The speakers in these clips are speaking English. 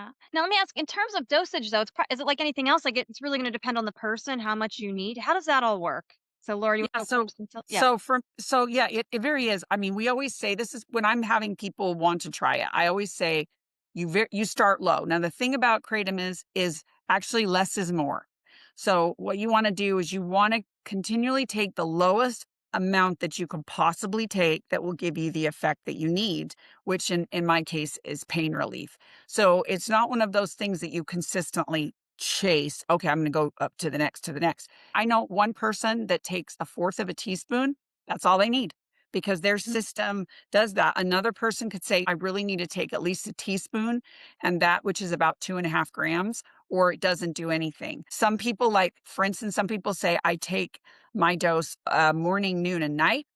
Yeah. Now let me ask, in terms of dosage though, is it like anything else? Like it's really going to depend on the person, how much you need. How does that all work? So Laura, you Yeah, want to go first? Yeah. yeah, it very is. I mean, we always say this is when I'm having people want to try it. I always say you start low. Now the thing about kratom is actually less is more. So what you want to do is you want to continually take the lowest amount that you can possibly take that will give you the effect that you need, which in my case is pain relief. So it's not one of those things that you consistently chase. Okay, I'm going to go up to the next, to the next. I know one person that takes a fourth of a teaspoon. That's all they need because their Mhm. system does that. Another person could say, I really need to take at least a teaspoon, and that, which is about 2.5 grams, or it doesn't do anything. Some people, like, for instance, some people say, I take my dose morning, noon, and night.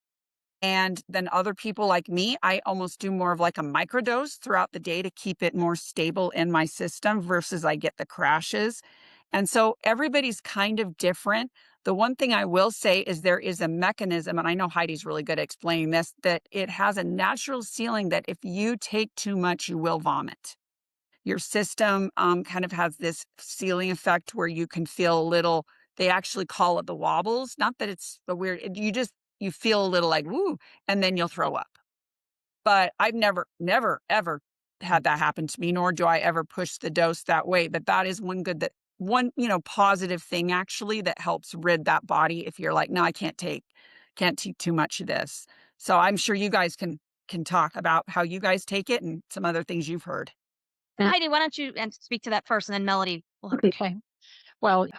And then other people like me, I almost do more of like a microdose throughout the day to keep it more stable in my system versus I get the crashes. And so everybody's kind of different. The one thing I will say is there is a mechanism, and I know Heidi's really good at explaining this, that it has a natural ceiling that if you take too much, you will vomit. Your system kind of has this ceiling effect where you can feel a little, they actually call it the wobbles. Not that it's a weird, you feel a little like, woo, and then you'll throw up. But I've never, ever had that happen to me, nor do I ever push the dose that way. But that is one, positive thing actually that helps rid that body if you're like, no, I can't take too much of this. So I'm sure you guys can talk about how you guys take it and some other things you've heard. Heidi, why don't you speak to that first, and then Melody will have. Okay. Well, of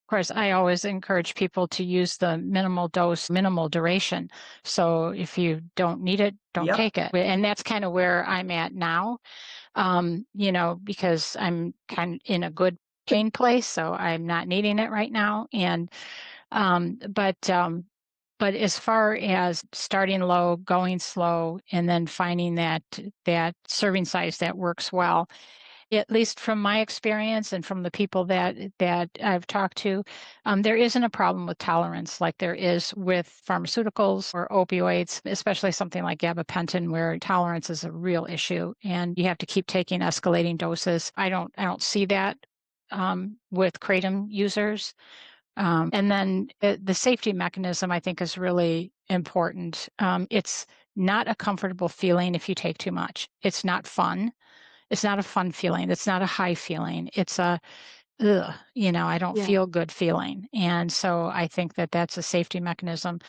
course, I always encourage people to use the minimal dose, minimal duration. So if you don't need it, don't Yep. take it. And that's kind of where I'm at now, because I'm kind of in a good pain place. So I'm not needing it right now. Um, but, um, but as far as starting low, going slow, and then finding that serving size that works well, at least from my experience and from the people that I've talked to, there isn't a problem with tolerance like there is with pharmaceuticals or opioids, especially something like gabapentin, where tolerance is a real issue, and you have to keep taking escalating doses. I don't see that with kratom users. And then the safety mechanism, I think, is really important. It's not a comfortable feeling if you take too much. It's not a fun feeling. It's not a high feeling. It's a, ugh, I don't Yeah. feel good feeling. And so I think that that's a safety mechanism.